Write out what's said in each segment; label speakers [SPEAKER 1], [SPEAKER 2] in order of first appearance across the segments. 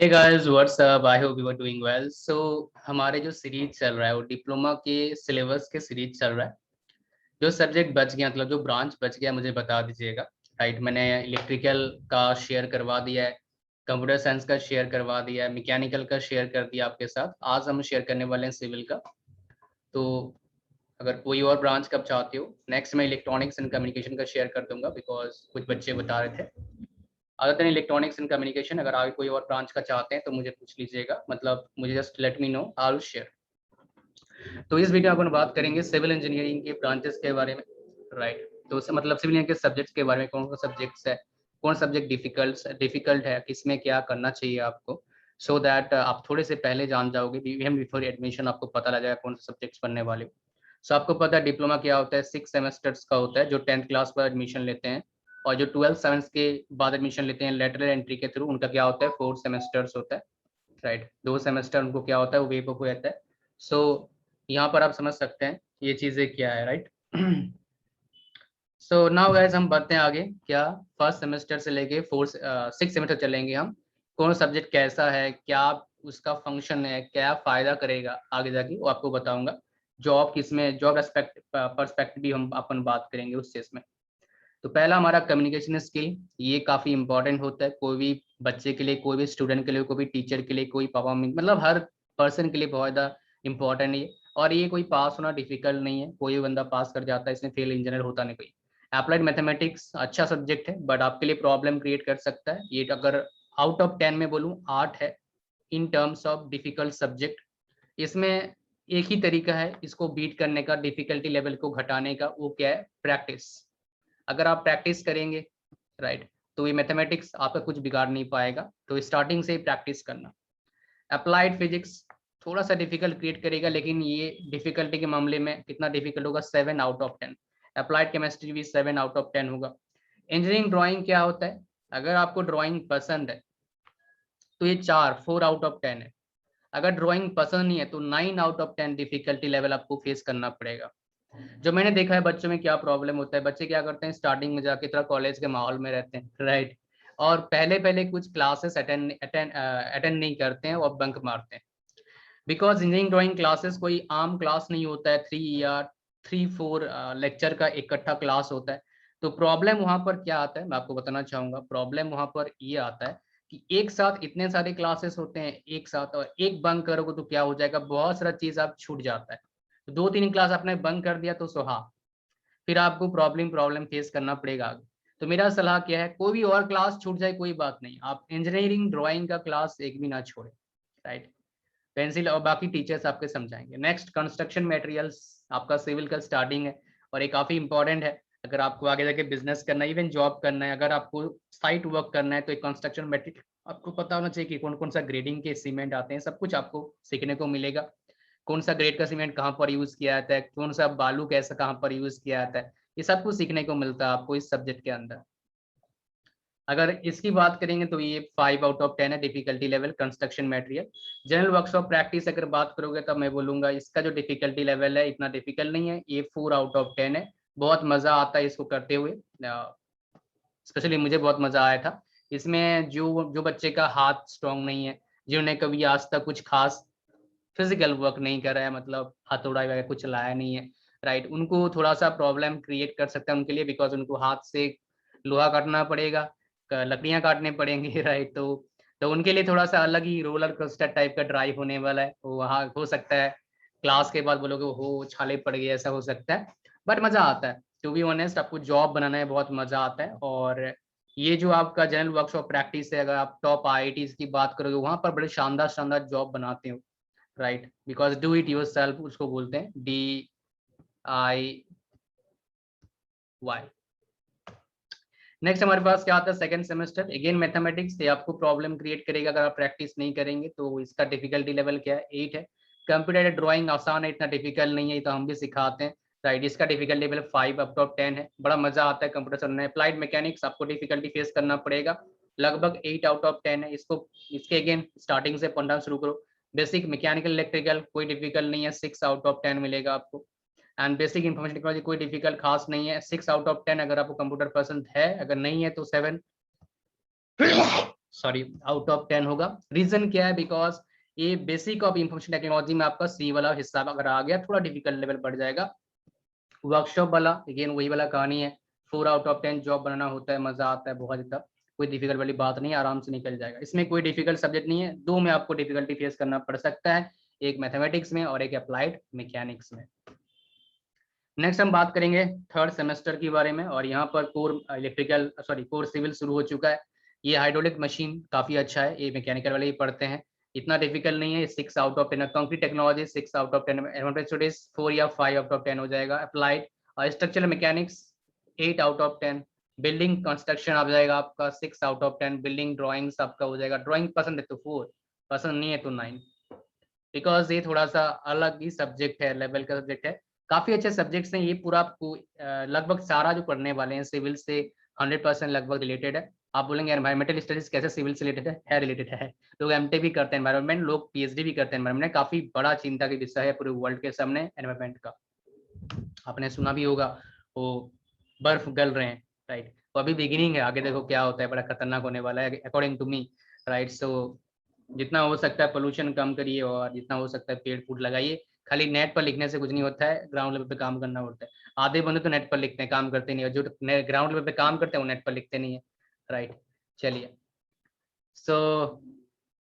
[SPEAKER 1] Hey guys what's up I hope you are doing well. So हमारे जो series चल रहा है वो डिप्लोमा के सिलेबस के सीरीज चल रहा है। जो सब्जेक्ट बच गया मतलब जो ब्रांच बच गया मुझे बता दीजिएगा। राइट, मैंने इलेक्ट्रिकल का शेयर करवा दिया है, कंप्यूटर साइंस का शेयर करवा दिया है, मैकेनिकल का शेयर कर दिया आपके साथ। आज हम शेयर करने वाले हैं सिविल का। तो अगर कोई और ब्रांच कब चाहते हो, नेक्स्ट मैं इलेक्ट्रॉनिक्स एंड कम्युनिकेशन का शेयर कर दूंगा बिकॉज कुछ बच्चे बता रहे थे। Other than electronics and communication अगर आगे कोई और ब्रांच का चाहते हैं तो मुझे पूछ लीजिएगा, मतलब मुझे just let me know, I will share. तो इस वीडियो में अपन बात करेंगे सिविल इंजीनियरिंग के ब्रांचेस के बारे में। राइट, तो उससे मतलब सिविल इंजीनियरिंग के सब्जेक्ट्स के बारे में, कौन कौन सब्जेक्ट्स है, कौन सब्जेक्ट डिफिकल्ट है, किसमें क्या करना चाहिए आपको, सो दैट आप थोड़े से पहले जान जाओगे, इवन बिफोर एडमिशन आपको पता लग जाएगा कौन से सब्जेक्ट्स पढ़ने वाले। सो आपको पता है डिप्लोमा क्या होता है, 6 सेमेस्टर्स का होता है जो 10th क्लास पर एडमिशन लेते हैं। और जो 12 साइंस के बाद एडमिशन लेते हैं लेटरल एंट्री के थ्रू, उनका क्या होता है, 4 सेमेस्टर्स होता है। राइट, 2 सेमेस्टर उनको क्या होता है, वो वेव हो जाता है। सो यहाँ पर आप समझ सकते हैं ये चीज़ें क्या है। राइट, सो नाउ गाइस हम बढ़ते हैं आगे। क्या फर्स्ट सेमेस्टर से लेके 6 सेमेस्टर चलेंगे हम। कौन सब्जेक्ट कैसा है, क्या उसका फंक्शन है, क्या फायदा करेगा आगे जाके, वो आपको बताऊंगा। जॉब किसमें, जॉब एस्पेक्ट पर्सपेक्टिव भी हम अपन बात करेंगे उस चीज में। तो पहला हमारा कम्युनिकेशन स्किल, ये काफी इंपॉर्टेंट होता है कोई भी बच्चे के लिए, कोई भी स्टूडेंट के लिए, कोई भी टीचर के लिए, कोई पापा मम्मी, मतलब हर पर्सन के लिए बहुत ज़्यादा इंपॉर्टेंट है। और ये कोई पास होना डिफिकल्ट नहीं है, कोई भी बंदा पास कर जाता है, इसमें फेल इंजीनियर होता नहीं कोई। अप्लाइड मैथमेटिक्स अच्छा सब्जेक्ट है बट आपके लिए प्रॉब्लम क्रिएट कर सकता है ये। अगर आउट ऑफ 10 में बोलूँ 8 है in terms of difficult subject. इसमें एक ही तरीका है इसको बीट करने का, डिफिकल्टी लेवल को घटाने का, वो क्या है, प्रैक्टिस। अगर आप प्रैक्टिस करेंगे, राइट, तो ये मैथमेटिक्स आपका कुछ बिगाड़ नहीं पाएगा। तो स्टार्टिंग से ही प्रैक्टिस करना। अप्लाइड फिजिक्स थोड़ा सा डिफिकल्ट क्रिएट करेगा, लेकिन ये डिफिकल्टी के मामले में कितना डिफिकल्ट होगा, 7 आउट ऑफ 10। अप्लाइड केमिस्ट्री भी 7 आउट ऑफ 10 होगा। इंजीनियरिंग ड्राइंग क्या होता है, अगर आपको ड्राइंग पसंद है तो ये 4 आउट ऑफ 10 है। अगर ड्राइंग पसंद नहीं है तो 9 आउट ऑफ 10 डिफिकल्टी लेवल आपको फेस करना पड़ेगा। जो मैंने देखा है बच्चों में क्या प्रॉब्लम होता है, बच्चे क्या करते हैं, स्टार्टिंग में जाके थोड़ा कॉलेज के माहौल में रहते हैं, राइट, और पहले पहले कुछ क्लासेस अटेंड नहीं करते हैं और बंक मारते हैं। बिकॉज इंजीनियरिंग ड्राइंग क्लासेस कोई आम क्लास नहीं होता है, 3 या 3 4 लेक्चर का इकट्ठा क्लास होता है। तो प्रॉब्लम वहां पर क्या आता है मैं आपको बताना चाहूंगा। प्रॉब्लम वहां पर ये आता है कि एक साथ इतने सारे क्लासेस होते हैं एक साथ, और एक बंक करोगे तो क्या हो जाएगा, बहुत सारा चीज आप छूट जाता है। तो 2 3 क्लास आपने बंक कर दिया तो सुहा, फिर आपको प्रॉब्लम प्रॉब्लम फेस करना पड़ेगा आगे। तो मेरा सलाह क्या है, कोई भी और क्लास छूट जाए कोई बात नहीं, आप इंजीनियरिंग ड्राइंग का क्लास एक भी ना छोड़े। राइट, पेंसिल और बाकी टीचर्स आपके समझाएंगे। नेक्स्ट कंस्ट्रक्शन मटेरियल्स, आपका सिविल का स्टार्टिंग है और ये काफी इंपॉर्टेंट है। अगर आपको आगे जाके बिजनेस करना है, इवन जॉब करना है, अगर आपको साइट वर्क करना है, तो कंस्ट्रक्शन मटेरियल आपको पता होना चाहिए कि कौन कौन सा ग्रेडिंग के सीमेंट आते हैं, सब कुछ आपको सीखने को मिलेगा। कौन सा ग्रेड का सीमेंट कहाँ पर यूज किया जाता है, कौन सा बालू कैसा कहाँ पर यूज किया जाता है, ये सब कुछ सीखने को मिलता है आपको इस सब्जेक्ट के अंदर। अगर इसकी बात करेंगे तो ये 5 आउट ऑफ 10 है difficulty level construction material. General workshop practice अगर बात करोगे तब मैं बोलूंगा इसका जो डिफिकल्टी लेवल है इतना डिफिकल्ट नहीं है, ये 4 आउट ऑफ 10 है। बहुत मजा आता है इसको करते हुए, स्पेशली मुझे बहुत मजा आया था इसमें। जो जो बच्चे का हाथ स्ट्रांग नहीं है, जिन्होंने कभी आज तक कुछ खास फिजिकल वर्क नहीं करा है, मतलब हथौड़ा वगैरह कुछ लाया नहीं है, राइट, उनको थोड़ा सा प्रॉब्लम क्रिएट कर सकता है उनके लिए, बिकॉज उनको हाथ से लोहा काटना पड़ेगा, लकड़ियां काटने पड़ेंगे, राइट। तो उनके लिए थोड़ा सा अलग ही रोलर कोस्टर टाइप का ड्राइव होने वाला है, वो वहाँ हो सकता है क्लास के बाद बोलोगे हो छाले पड़ गए, ऐसा हो सकता है। बट मजा आता है, टू बी ऑनेस्ट, आपको जॉब बनाना है बहुत मजा आता है। और ये जो आपका जनरल वर्कशॉप प्रैक्टिस है, अगर आप टॉप आईआईटीज की बात करोगे वहां पर बड़े शानदार शानदार जॉब बनाते हो, right, because do it your self उसको बोलते हैं, DIY। नेक्स्ट हमारे पास क्या आता है, सेकंड सेमेस्टर, अगेन मैथमेटिक्स, ये आपको प्रॉब्लम क्रिएट करेगा अगर आप प्रैक्टिस नहीं करेंगे। तो इसका डिफिकल्टी लेवल क्या है, 8 है। कंप्यूटर ड्राइंग आसान है, इतना डिफिकल्ट नहीं है, तो हम भी सिखाते हैं, राइट। इसका डिफिकल्टी लेवल 5 आउट ऑफ 10 है, बड़ा मजा आता है कंप्यूटर से। अप्लाइड मैकेनिक्स आपको डिफिकल्टी फेस करना पड़ेगा, लगभग 8 आउट ऑफ 10 है। इसको इसके अगेन स्टार्टिंग से पढ़ना शुरू करो। बेसिक मैकेनिकल इलेक्ट्रिकल कोई डिफिकल्ट नहीं है, 6 आउट ऑफ 10 मिलेगा आपको। एंड बेसिक इन्फॉर्मेशन टेक्नोलॉजी कोई डिफिकल्ट खास नहीं है, 6 आउट ऑफ 10। अगर आपको कंप्यूटर पसंद है, अगर नहीं है तो 7 सॉरी आउट ऑफ 10 होगा। रीजन क्या है, बिकॉज ये बेसिक ऑफ इंफॉर्मेशन टेक्नोलॉजी में आपका सी वाला हिस्सा अगर आ गया थोड़ा डिफिकल्ट लेवल बढ़ जाएगा। वर्कशॉप वाला अगेन वही वाला कहानी है, 4 आउट ऑफ 10 जॉब बनाना होता है, मजा आता है बहुत ज्यादा, कोई डिफिकल्ट वाली बात नहीं है, आराम से निकल जाएगा। इसमें कोई डिफिकल्ट सब्जेक्ट नहीं है, दो में आपको डिफिकल्टी फेस करना पड़ सकता है, एक मैथमेटिक्स में और एक अप्लाइड मैकेनिक्स में। नेक्स्ट हम बात करेंगे थर्ड सेमेस्टर के बारे में, और यहाँ पर कोर सिविल शुरू हो चुका है। ये हाइड्रोलिक मशीन काफी अच्छा है, ये मैकेनिकल वाले ही पढ़ते हैं, इतना डिफिकल्ट नहीं है। 6 out of 10, concrete technology 6 out of 10, advantage studies 4 या 5 आउट ऑफ 10 हो जाएगा। अप्लाइड और structural mechanics 8 out of 10। Building construction आ जाएगा आपका 6 आउट ऑफ 10। बिल्डिंग ड्राइंग्स आपका हो जाएगा, ड्राइंग पसंद है तो 4, पसंद नहीं है तो 9, बिकॉज ये थोड़ा सा अलग ही सब्जेक्ट है, लेवल का सब्जेक्ट है। काफी अच्छे सब्जेक्ट्स हैं ये, पूरा आपको लगभग सारा जो पढ़ने वाले हैं सिविल से 100% लगभग रिलेटेड है। आप बोलेंगे एनवायरमेंटल स्टडीज कैसे सिविल से रिलेटेड है रिलेटेड है। लोग एमटेक भी करते हैं एनवायरमेंट, लोग पीएचडी भी करते हैं एनवायरमेंट। काफी बड़ा चिंता का विषय है पूरे वर्ल्ड के सामने एनवायरमेंट का। आपने सुना भी होगा वो बर्फ गल रहे हैं, राइट। तो अभी बिगिनिंग है, आगे देखो क्या होता है, बड़ा खतरनाक होने वाला है अकॉर्डिंग टू मी, राइट। सो जितना हो सकता है पोल्यूशन कम करिए और जितना हो सकता है पेड़ फूट लगाइए। खाली नेट पर लिखने से कुछ नहीं होता है, ग्राउंड लेवल पे काम करना होता है। आधे बंदे तो नेट पर लिखते हैं, काम करते नहीं, और जो ग्राउंड लेवल पे काम करते हैं वो नेट पर लिखते नहीं है, राइट। चलिए, so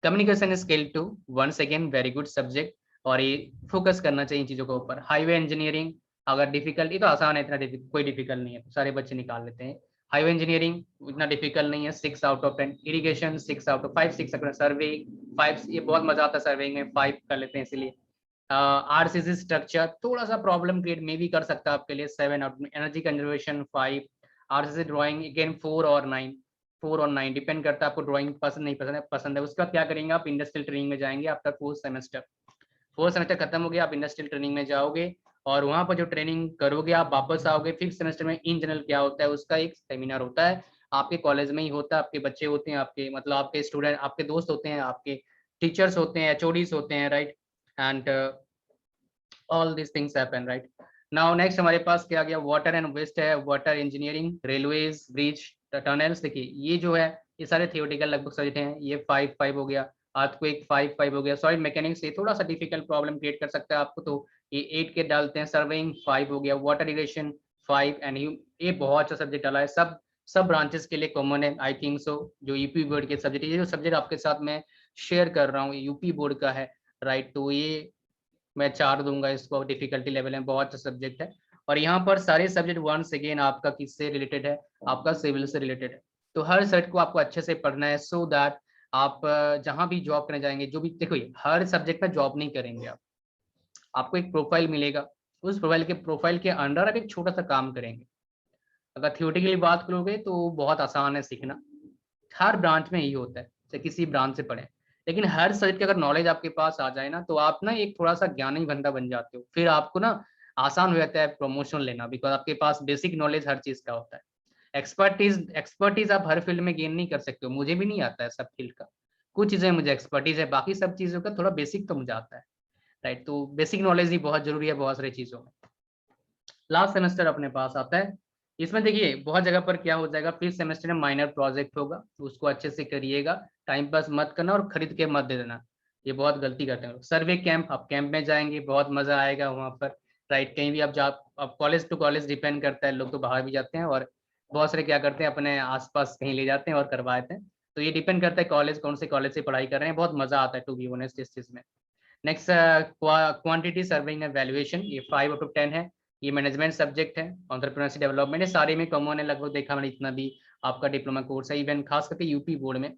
[SPEAKER 1] communication skill to once again very good subject, और ये फोकस करना चाहिए इन चीजों के ऊपर। हाईवे इंजीनियरिंग अगर डिफिकल्ट, ये तो आसान है, इतना कोई डिफिकल्ट नहीं है, सारे बच्चे निकाल लेते हैं। हाईवे इंजीनियरिंग इतना डिफिकल्ट नहीं है, 6 out of 10। Irrigation 6 out of 5, 6 सर्वे 5, ये बहुत मजा आता है सर्वेइंग में, 5 कर लेते हैं इसलिए। आरसीसी स्ट्रक्चर थोड़ा सा प्रॉब्लम क्रिएट मे भी कर सकता है आपके लिए, 7 out. Energy conservation 5। RCC drawing again 4 और 9, 4 और 9 डिपेंड करता है आपको ड्राइंग पसंद नहीं पसंद है। उसके बाद क्या करेंगे आप, इंडस्ट्रियल ट्रेनिंग में जाएंगे। आपका फोर्थ सेमेस्टर खत्म हो गया, आप इंडस्ट्रियल ट्रेनिंग में जाओगे, और वहां पर जो ट्रेनिंग करोगे आप वापस आओगे। फिफ्थ सेमेस्टर में इन जनरल क्या होता है, उसका एक सेमिनार होता है, आपके कॉलेज में ही होता है, आपके बच्चे होते हैं, आपके मतलब आपके स्टूडेंट, आपके दोस्त होते हैं, आपके टीचर्स होते हैं, एचओडीज होते हैं, right. And all this things happen, right. Now next हमारे पास क्या गया, वाटर एंड वेस्ट है, water engineering, railways, bridge, tunnels. देखिए ये जो है ये सारे थियोरेटिकल लगभग सब्जेक्ट हैं, ये 5 हो गया। अर्थक्वेक 5 हो गया। सॉइल मैकेनिक्स ये थोड़ा सा डिफिकल्ट प्रॉब्लम क्रिएट कर सकता है आपको, तो ये 8 के डालते हैं। सर्वेइंग 5 हो गया। वाटर इरिगेशन 5, एंड ये बहुत अच्छा सब्जेक्ट डाला है, सब ब्रांचेस के लिए कॉमन है आई थिंक सो। जो यूपी बोर्ड के सब्जेक्ट, ये जो सब्जेक्ट आपके साथ मैं शेयर कर रहा हूँ यूपी बोर्ड का है, राइट। तो ये मैं 4 दूंगा इसको, डिफिकल्टी लेवल में बहुत अच्छा सब्जेक्ट है। और यहाँ पर सारे सब्जेक्ट वंस अगेन आपका किससे रिलेटेड है, आपका सिविल से रिलेटेड है। तो हर सब्जेक्ट को आपको अच्छे से पढ़ना है, सो दैट आप जहां भी जॉब करने जाएंगे, जो भी देखो हर सब्जेक्ट में जॉब नहीं करेंगे आप, आपको एक प्रोफाइल मिलेगा, उस प्रोफाइल के अंडर आप एक छोटा सा काम करेंगे। अगर थियोरेटिकली बात करोगे तो बहुत आसान है सीखना, हर ब्रांच में यही होता है, चाहे किसी ब्रांच से पढ़े। लेकिन हर सब्जेक्ट की अगर नॉलेज आपके पास आ जाए ना, तो आप ना एक थोड़ा सा ज्ञानी बंदा बन जाते हो, फिर आपको ना आसान हो जाता है प्रमोशन लेना, बिकॉज आपके पास बेसिक नॉलेज हर चीज का होता है। एक्सपर्टीज आप हर फील्ड में गेन नहीं कर सकते हो, मुझे भी नहीं आता है सब फील्ड का, कुछ चीजें मुझे एक्सपर्टीज है, बाकी सब चीजों का थोड़ा बेसिक तो मुझे आता है, राइट। तो बेसिक नॉलेज ही बहुत जरूरी है बहुत सारी चीजों में। लास्ट सेमेस्टर अपने पास आता है, इसमें देखिए बहुत जगह पर क्या हो जाएगा, फिफ्थ सेमेस्टर में माइनर प्रोजेक्ट होगा, तो उसको अच्छे से करिएगा, टाइम पास मत करना और खरीद के मत दे देना, ये बहुत गलती करते हैं लोग। सर्वे कैंप, आप कैंप में जाएंगे, बहुत मजा आएगा वहाँ पर, राइट। कहीं भी आप जा, आप कॉलेज टू कॉलेज डिपेंड करता है, लोग तो बाहर भी जाते हैं, और बहुत सारे क्या करते हैं अपने आसपास कहीं ले जाते हैं और करवाते हैं। तो ये डिपेंड करता है कॉलेज कौन से कॉलेज से पढ़ाई कर रहे हैं, बहुत मजा आता है टू बी ऑनेस्ट इस चीज में। Next quantity serving and valuation, ये 5 आउट ऑफ 10 है। ये मैनेजमेंट सब्जेक्ट है, एंटरप्रेन्योरशिप डेवलपमेंट, ये सारे में कॉमन है लगभग, देखा मैंने जितना भी आपका डिप्लोमा कोर्स है, इवन खास करके यूपी बोर्ड में।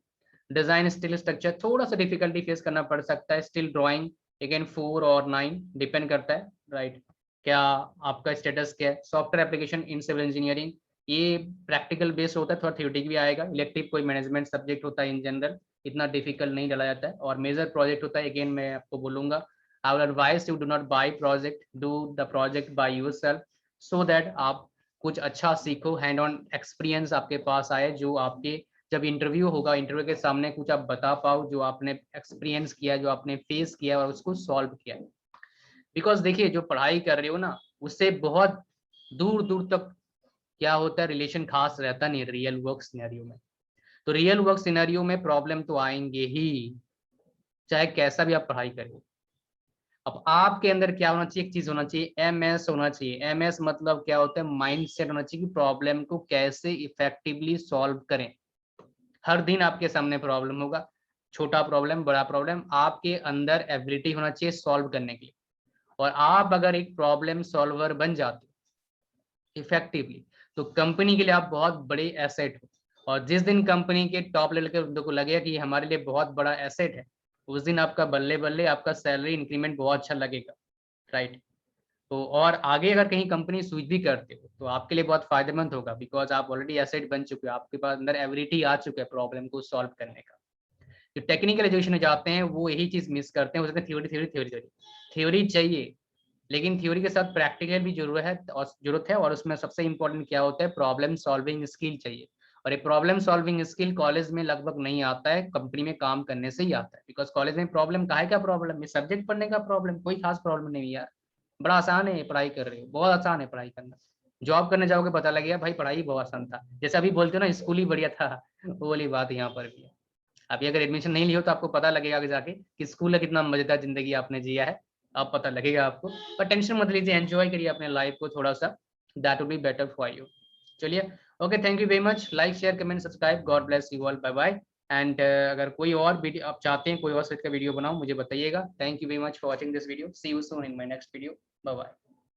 [SPEAKER 1] डिजाइन स्टिल स्ट्रक्चर थोड़ा सा डिफिकल्टी फेस करना पड़ सकता है। स्टिल ड्राइंग अगेन 4 और 9 डिपेंड करता है, राइट। क्या आपका स्टेटस क्या है। Software application in civil engineering, ये प्रैक्टिकल बेस्ड होता है, थोड़ा थ्योरेटिक भी आएगा। इलेक्टिव कोई मैनेजमेंट सब्जेक्ट होता है इन जनरल, इतना डिफिकल्ट नहीं डाला जाता है। और मेजर प्रोजेक्ट होता है, अगेन मैं आपको बोलूंगा, I will advise you do not buy project, do the project by yourself, so that आप कुछ अच्छा सीखो, हैंड ऑन एक्सपीरियंस आपके पास आए, जो आपके जब इंटरव्यू होगा, इंटरव्यू के सामने कुछ आप बता पाओ, जो आपने एक्सपीरियंस किया, जो आपने फेस किया और उसको सॉल्व किया। बिकॉज देखिए जो पढ़ाई कर रहे हो ना, उससे बहुत दूर दूर तक क्या होता है, रिलेशन खास रहता नहीं रियल वर्क सिनेरियो में। तो रियल वर्क सिनेरियो में प्रॉब्लम तो आएंगे ही, चाहे कैसा भी आप पढ़ाई करें। अब आपके अंदर क्या होना चाहिए, एक चीज होना चाहिए, एमएस होना चाहिए। एमएस मतलब क्या होता है, माइंड सेट होना चाहिए कि प्रॉब्लम को कैसे इफेक्टिवली सॉल्व करें। हर दिन आपके सामने प्रॉब्लम होगा, छोटा प्रॉब्लम बड़ा प्रॉब्लम, आपके अंदर एबिलिटी होना चाहिए सॉल्व करने के लिए। और आप अगर एक प्रॉब्लम सॉल्वर बन जाते इफेक्टिवली, तो कंपनी के लिए आप बहुत बड़े एसेट हो। और जिस दिन कंपनी के टॉप लेवल के बंदों को लगेगा कि हमारे लिए बहुत बड़ा एसेट है, उस दिन आपका बल्ले बल्ले आपका सैलरी इंक्रीमेंट बहुत अच्छा लगेगा, राइट। तो और आगे अगर कहीं कंपनी स्विच भी करते हो तो आपके लिए बहुत फायदेमंद होगा, बिकॉज आप ऑलरेडी एसेट बन चुके हो, आपके पास अंदर एबिलिटी आ चुका है प्रॉब्लम को सॉल्व करने का। जो टेक्निकल एजुकेशन में जाते हैं वो यही चीज मिस करते हैं, उसमें theory theory theory theory theory चाहिए, लेकिन थ्योरी के साथ प्रैक्टिकल भी जरूरत है। और उसमें सबसे इंपॉर्टेंट क्या होता है, प्रॉब्लम सॉल्विंग स्किल चाहिए। और ये प्रॉब्लम सॉल्विंग स्किल कॉलेज में लगभग नहीं आता है, कंपनी में काम करने से ही आता है। बिकॉज कॉलेज में प्रॉब्लम का है, क्या प्रॉब्लम है, सब्जेक्ट पढ़ने का प्रॉब्लम, कोई खास प्रॉब्लम नहीं है यार, बड़ा आसान है पढ़ाई कर रहे हो, बहुत आसान है पढ़ाई करना। जॉब करने जाओगे पता लगेगा भाई पढ़ाई बहुत आसान था, जैसे अभी बोलते हो ना स्कूल ही बढ़िया था, वो वाली बात यहाँ पर भी है। अभी अगर एडमिशन नहीं लियो तो आपको पता लगेगा आगे जाके कि स्कूल में कितना मजेदार जिंदगी आपने जिया है, अब पता लगेगा आपको। पर टेंशन मत लीजिए, एंजॉय करिए अपने लाइफ को थोड़ा सा, that would be better for you. चलिए, okay, thank you very much, like share comment subscribe, God bless you all, bye bye. And अगर कोई और वीडियो आप चाहते हैं, कोई और सेट का वीडियो बनाओ, मुझे बताइएगा। Thank you very much for watching this video, see you soon in my next video, bye bye.